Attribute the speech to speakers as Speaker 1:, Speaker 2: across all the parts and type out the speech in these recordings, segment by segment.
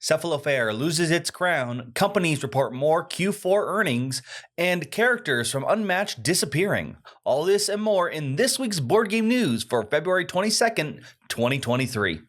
Speaker 1: Cephalofair loses its crown, companies report more Q4 earnings, and characters from Unmatched disappearing. All this and more in this week's board game news for February 22nd, 2023.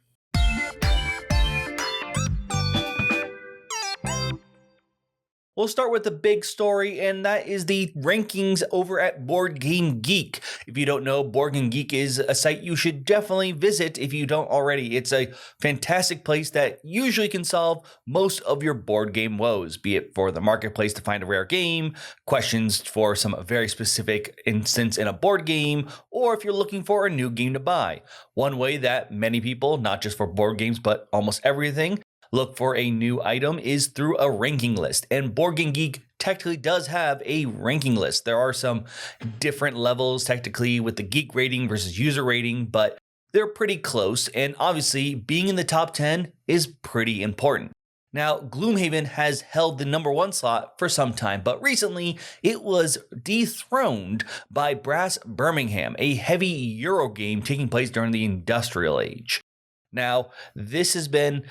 Speaker 1: We'll start with the big story, and that is the rankings over at Board Game Geek. If you don't know, Board Game Geek is a site you should definitely visit if you don't already. It's a fantastic place that usually can solve most of your board game woes, be it for the marketplace to find a rare game, questions for some very specific instance in a board game, or if you're looking for a new game to buy. One way that many people, not just for board games, but almost everything, look for a new item is through a ranking list, and Board Game Geek technically does have a ranking list. There are some different levels technically with the geek rating versus user rating, but they're pretty close, and obviously being in the top 10 is pretty important. Now, Gloomhaven has held the number 1 slot for some time, but recently it was dethroned by Brass Birmingham, a heavy Euro game taking place during the Industrial Age. Now, this has been,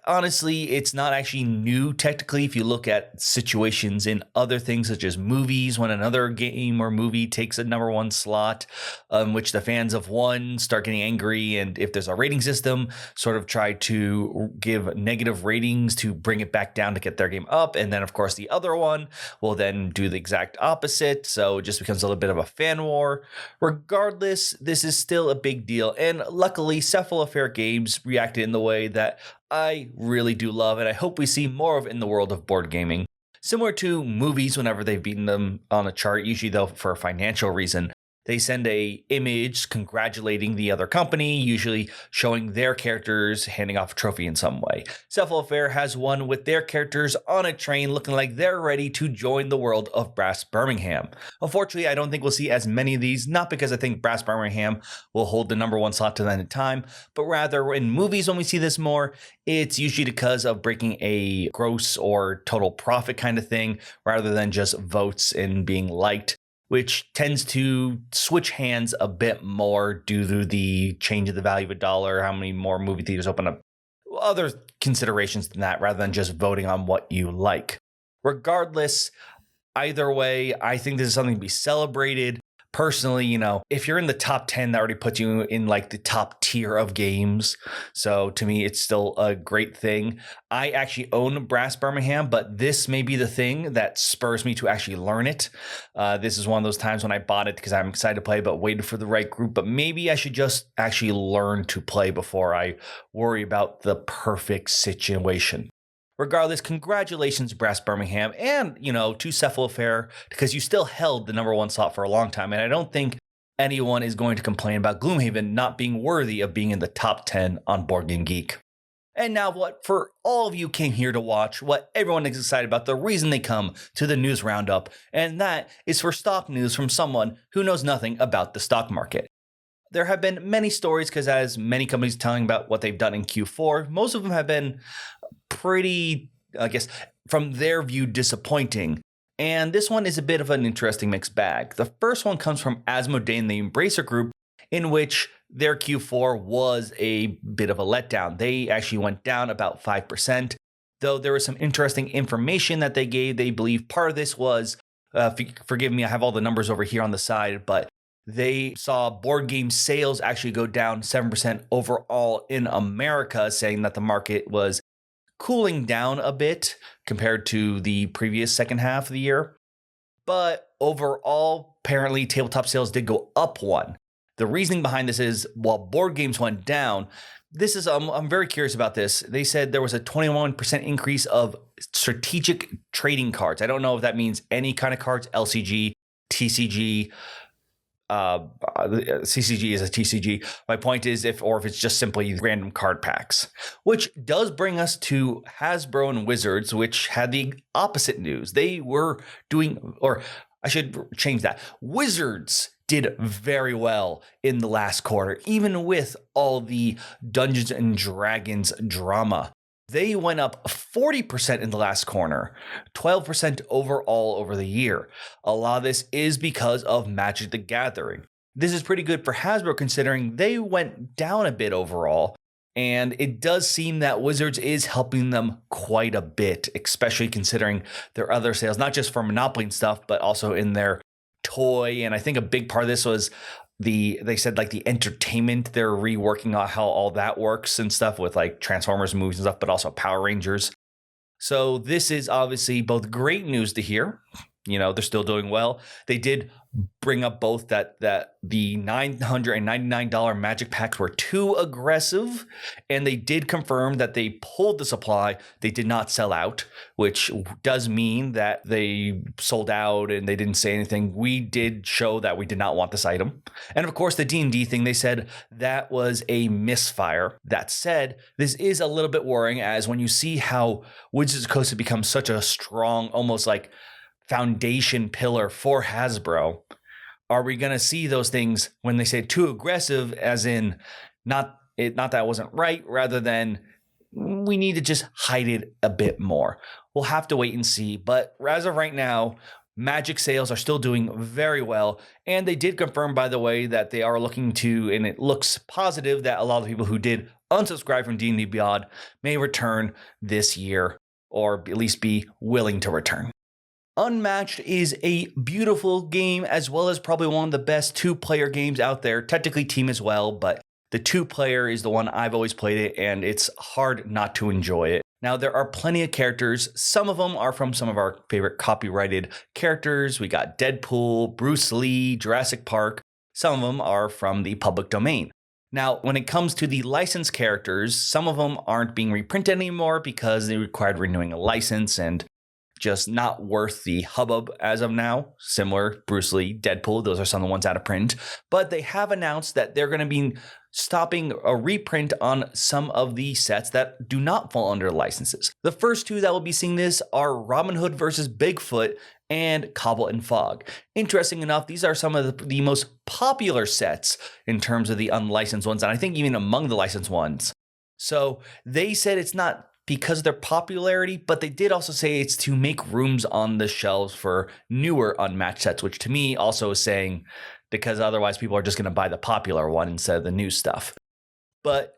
Speaker 1: honestly, it's not actually new technically if you look at situations in other things such as movies, when another game or movie takes a number 1 slot, which the fans of one start getting angry, and if there's a rating system, sort of try to give negative ratings to bring it back down to get their game up, and then of course the other one will then do the exact opposite, so it just becomes a little bit of a fan war. Regardless, this is still a big deal, and luckily Cephalofair Games reacted in the way that I really do love, and I hope we see more of in the world of board gaming. Similar to movies, whenever they've beaten them on a chart, usually though for a financial reason, they send a image congratulating the other company, usually showing their characters handing off a trophy in some way. Cephalofair has one with their characters on a train looking like they're ready to join the world of Brass Birmingham. Unfortunately, I don't think we'll see as many of these, not because I think Brass Birmingham will hold the number 1 slot to the end of time, but rather in movies when we see this more, it's usually because of breaking a gross or total profit kind of thing, rather than just votes and being liked, which tends to switch hands a bit more due to the change of the value of a dollar, how many more movie theaters open up, other considerations than that, rather than just voting on what you like. Regardless, either way, I think this is something to be celebrated. Personally, if you're in the top 10, that already puts you in like the top tier of games. So to me, it's still a great thing. I actually own Brass Birmingham, but this may be the thing that spurs me to actually learn it. This is one of those times when I bought it because I'm excited to play, but waited for the right group. But maybe I should just actually learn to play before I worry about the perfect situation. Regardless, congratulations, Brass Birmingham, and, to Cephalofair, because you still held the number 1 slot for a long time, and I don't think anyone is going to complain about Gloomhaven not being worthy of being in the top 10 on Board Game Geek. And now what for all of you came here to watch, what everyone is excited about, the reason they come to the news roundup, and that is for stock news from someone who knows nothing about the stock market. There have been many stories because as many companies telling about what they've done in Q4, most of them have been pretty, I guess, from their view, disappointing. And this one is a bit of an interesting mixed bag. The first one comes from Asmodee and the Embracer Group, in which their Q4 was a bit of a letdown. They actually went down about 5%, though there was some interesting information that they gave. They believe part of this was, forgive me, I have all the numbers over here on the side, but they saw board game sales actually go down 7% overall in America, saying that the market was cooling down a bit compared to the previous second half of the year. But overall, apparently tabletop sales did go up 1. The reasoning behind this is while board games went down, this is, I'm very curious about this. They said there was a 21% increase of strategic trading cards. I don't know if that means any kind of cards, LCG, TCG, CCG is a TCG. My point is if it's just simply random card packs, which does bring us to Hasbro and Wizards, which had the opposite news. They were doing, or I should change that. Wizards did very well in the last quarter, even with all the Dungeons and Dragons drama. They went up 40% in the last corner, 12% overall over the year. A lot of this is because of Magic the Gathering. This is pretty good for Hasbro considering they went down a bit overall, And it does seem that Wizards is helping them quite a bit, especially considering their other sales, not just for Monopoly and stuff, but also in their toy. And I think a big part of this was they said like the entertainment, they're reworking on how all that works and stuff with like Transformers movies and stuff, but also Power Rangers. So this is obviously both great news to hear. They're still doing well. They did bring up both that the $999 magic packs were too aggressive, and they did confirm that they pulled the supply. They did not sell out, which does mean that they sold out and they didn't say anything. We did show that we did not want this item. And of course, the D&D thing, they said that was a misfire. That said, this is a little bit worrying, as when you see how Wizards of the Coast has become such a strong, almost like foundation pillar for Hasbro, are we going to see those things when they say too aggressive, as in not that it wasn't right, rather than we need to just hide it a bit more? We'll have to wait and see. But as of right now, Magic sales are still doing very well. And they did confirm, by the way, that they are looking to, and it looks positive, that a lot of people who did unsubscribe from D&D Beyond may return this year, or at least be willing to return. Unmatched is a beautiful game, as well as probably one of the best two-player games out there. Technically team as well, but the two-player is the one I've always played it, and it's hard not to enjoy it. Now, there are plenty of characters. Some of them are from some of our favorite copyrighted characters. We got Deadpool, Bruce Lee, Jurassic Park. Some of them are from the public domain. Now, when it comes to the licensed characters, some of them aren't being reprinted anymore because they required renewing a license and just not worth the hubbub as of now. Similar, Bruce Lee, Deadpool, those are some of the ones out of print. But they have announced that they're going to be stopping a reprint on some of the sets that do not fall under licenses. The first two that will be seeing this are Robin Hood versus Bigfoot and Cobble and Fog. Interesting enough, these are some of the most popular sets in terms of the unlicensed ones, and I think even among the licensed ones. So they said it's not because of their popularity, but they did also say it's to make rooms on the shelves for newer Unmatched sets, which to me also is saying because otherwise people are just going to buy the popular one instead of the new stuff. But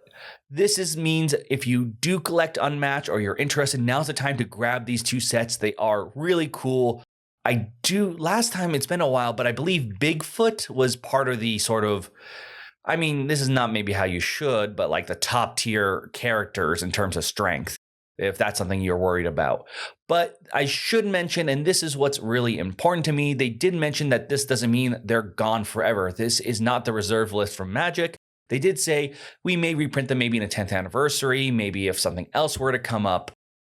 Speaker 1: this means if you do collect Unmatched or you're interested, now's the time to grab these two sets. They are really cool. Last time, it's been a while, but I believe Bigfoot was part of the sort of, this is not maybe how you should, but like the top tier characters in terms of strength, if that's something you're worried about. But I should mention, and this is what's really important to me, they did mention that this doesn't mean they're gone forever. This is not the reserve list from Magic. They did say we may reprint them maybe in a 10th anniversary, maybe if something else were to come up.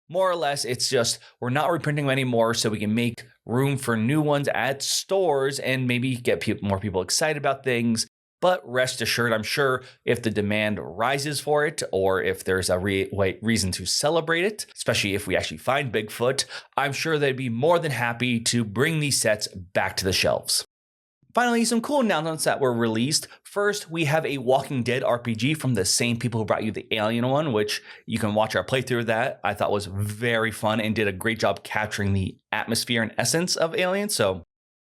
Speaker 1: More or less, it's just we're not reprinting them anymore so we can make room for new ones at stores and maybe get more people excited about things. But rest assured, I'm sure if the demand rises for it, or if there's a reason to celebrate it, especially if we actually find Bigfoot, I'm sure they'd be more than happy to bring these sets back to the shelves. Finally, some cool announcements that were released. First, we have a Walking Dead RPG from the same people who brought you the Alien one, which you can watch our playthrough of that. I thought was very fun and did a great job capturing the atmosphere and essence of Alien. So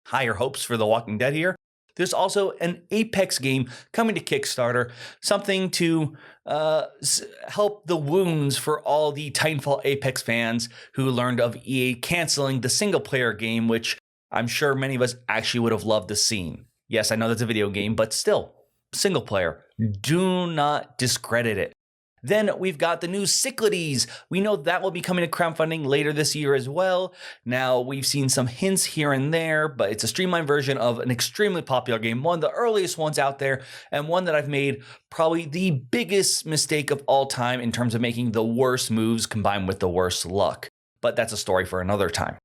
Speaker 1: higher hopes for the Walking Dead here. There's also an Apex game coming to Kickstarter, something to help the wounds for all the Titanfall Apex fans who learned of EA canceling the single-player game, which I'm sure many of us actually would have loved to see. Yes, I know that's a video game, but still, single player. Do not discredit it. Then we've got the new Cyclades. We know that will be coming to crowdfunding later this year as well. Now, we've seen some hints here and there, but it's a streamlined version of an extremely popular game, one of the earliest ones out there, and one that I've made probably the biggest mistake of all time in terms of making the worst moves combined with the worst luck. But that's a story for another time.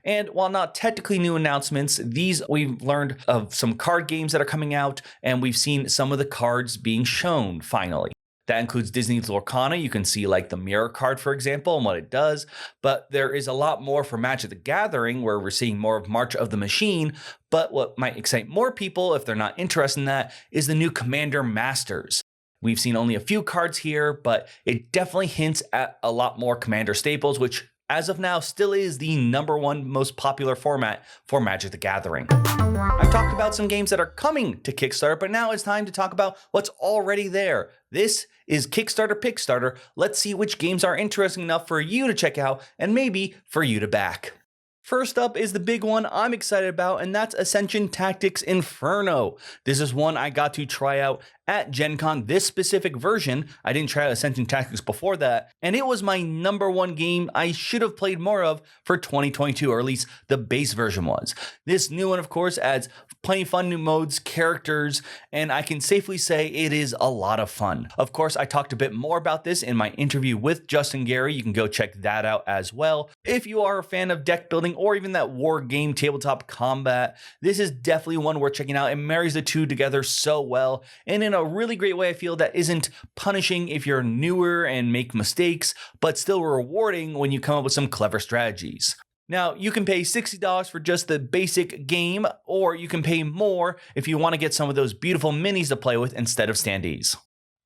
Speaker 1: And while not technically new announcements, we've learned of some card games that are coming out, and we've seen some of the cards being shown finally. That includes Disney's Lorcana. You can see like the mirror card, for example, and what it does. But there is a lot more for Magic the Gathering, where we're seeing more of March of the Machine. But what might excite more people, if they're not interested in that, is the new Commander Masters. We've seen only a few cards here, but it definitely hints at a lot more Commander staples, which as of now still is the #1 most popular format for Magic the Gathering. I've talked about some games that are coming to Kickstarter, but now it's time to talk about what's already there. This is Kickstarter Pickstarter. Let's see which games are interesting enough for you to check out and maybe for you to back. First up is the big one I'm excited about, and that's Ascension Tactics Inferno. This is one I got to try out at Gen Con, this specific version. I didn't try out Ascension Tactics before that, and it was my #1 game I should have played more of for 2022, or at least the base version was. This new one, of course, adds plenty of fun new modes, characters, and I can safely say it is a lot of fun. Of course, I talked a bit more about this in my interview with Justin Gary. You can go check that out as well. If you are a fan of deck building or even that war game tabletop combat, this is definitely one worth checking out. It marries the two together so well, and in a really great way, I feel, that isn't punishing if you're newer and make mistakes, but still rewarding when you come up with some clever strategies. Now, you can pay $60 for just the basic game, or you can pay more if you want to get some of those beautiful minis to play with instead of standees.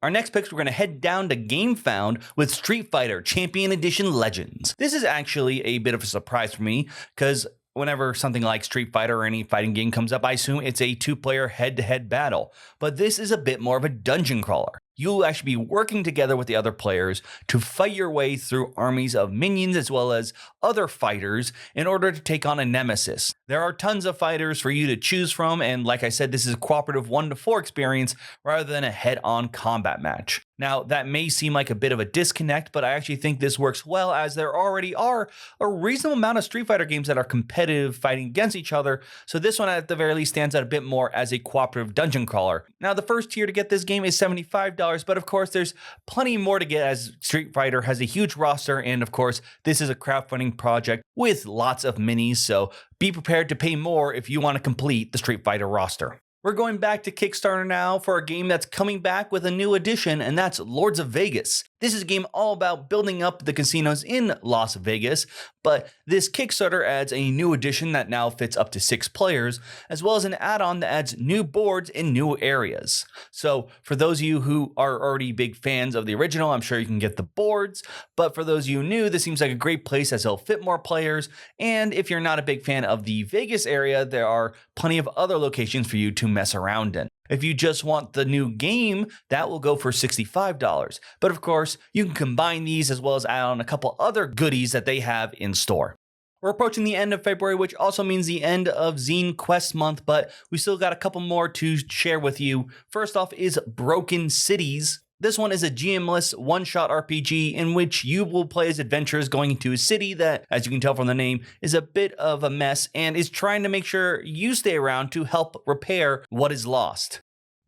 Speaker 1: Our next picks, we're going to head down to GameFound with Street Fighter Champion Edition Legends. This is actually a bit of a surprise for me, because whenever something like Street Fighter or any fighting game comes up, I assume it's a two-player head-to-head battle. But this is a bit more of a dungeon crawler. You'll actually be working together with the other players to fight your way through armies of minions as well as other fighters in order to take on a nemesis. There are tons of fighters for you to choose from, and like I said, this is a cooperative 1-to-4 experience rather than a head-on combat match. Now, that may seem like a bit of a disconnect, but I actually think this works well, as there already are a reasonable amount of Street Fighter games that are competitive, fighting against each other, so this one at the very least stands out a bit more as a cooperative dungeon crawler. Now, the first tier to get this game is $75, but of course there's plenty more to get, as Street Fighter has a huge roster, and of course this is a crowdfunding project with lots of minis, so be prepared to pay more if you want to complete the Street Fighter roster. We're going back to Kickstarter now for a game that's coming back with a new edition, and that's Lords of Vegas. This is a game all about building up the casinos in Las Vegas, but this Kickstarter adds a new edition that now fits up to 6 players, as well as an add-on that adds new boards in new areas. So for those of you who are already big fans of the original, I'm sure you can get the boards, but for those of you new, this seems like a great place as it'll fit more players, and if you're not a big fan of the Vegas area, there are plenty of other locations for you to mess around in. If you just want the new game, that will go for $65. But of course, you can combine these as well as add on a couple other goodies that they have in store. We're approaching the end of February, which also means the end of Zine Quest month, but we still got a couple more to share with you. First off is Broken Cities. This one is a GM-less one-shot RPG in which you will play as adventurers going into a city that, as you can tell from the name, is a bit of a mess and is trying to make sure you stay around to help repair what is lost.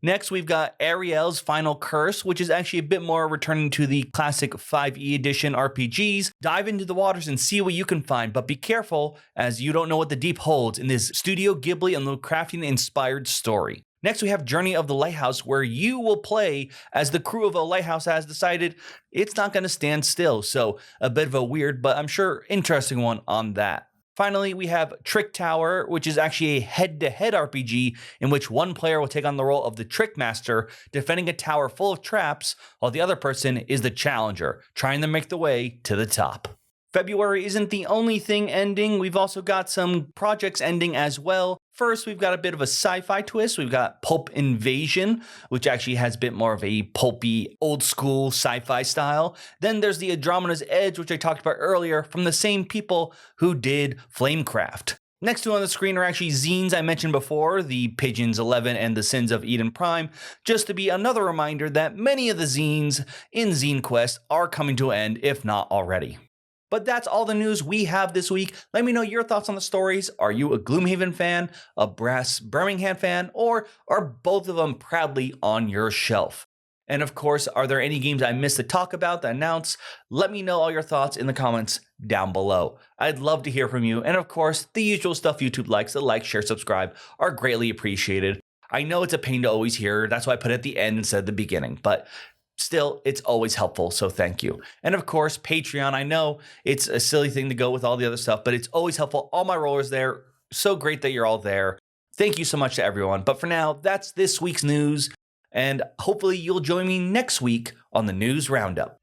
Speaker 1: Next, we've got Ariel's Final Curse, which is actually a bit more returning to the classic 5e edition RPGs. Dive into the waters and see what you can find, but be careful, as you don't know what the deep holds in this Studio Ghibli and Lovecraftian-inspired story. Next, we have Journey of the Lighthouse, where you will play as the crew of a lighthouse has decided it's not going to stand still. So a bit of a weird, but I'm sure interesting one on that. Finally, we have Trick Tower, which is actually a head-to-head RPG in which one player will take on the role of the Trick Master, defending a tower full of traps, while the other person is the challenger, trying to make the way to the top. February isn't the only thing ending. We've also got some projects ending as well. First, we've got a bit of a sci-fi twist. We've got Pulp Invasion, which actually has a bit more of a pulpy, old-school sci-fi style. Then there's the Andromeda's Edge, which I talked about earlier, from the same people who did Flamecraft. Next two on the screen are actually zines I mentioned before, the Pigeons 11 and the Sins of Eden Prime, just to be another reminder that many of the zines in Zine Quest are coming to an end, if not already. But that's all the news we have this week. Let me know your thoughts on the stories. Are you a Gloomhaven fan, a Brass Birmingham fan, or are both of them proudly on your shelf? And of course, are there any games I missed to talk about, to announce? Let me know all your thoughts in the comments down below. I'd love to hear from you. And of course, the usual stuff YouTube likes, the like, share, subscribe are greatly appreciated. I know it's a pain to always hear. That's why I put it at the end instead of the beginning. But still, it's always helpful, so thank you. And of course, Patreon. I know it's a silly thing to go with all the other stuff, but it's always helpful. All my rollers there. So great that you're all there. Thank you so much to everyone. But for now, that's this week's news. And hopefully you'll join me next week on the News Roundup.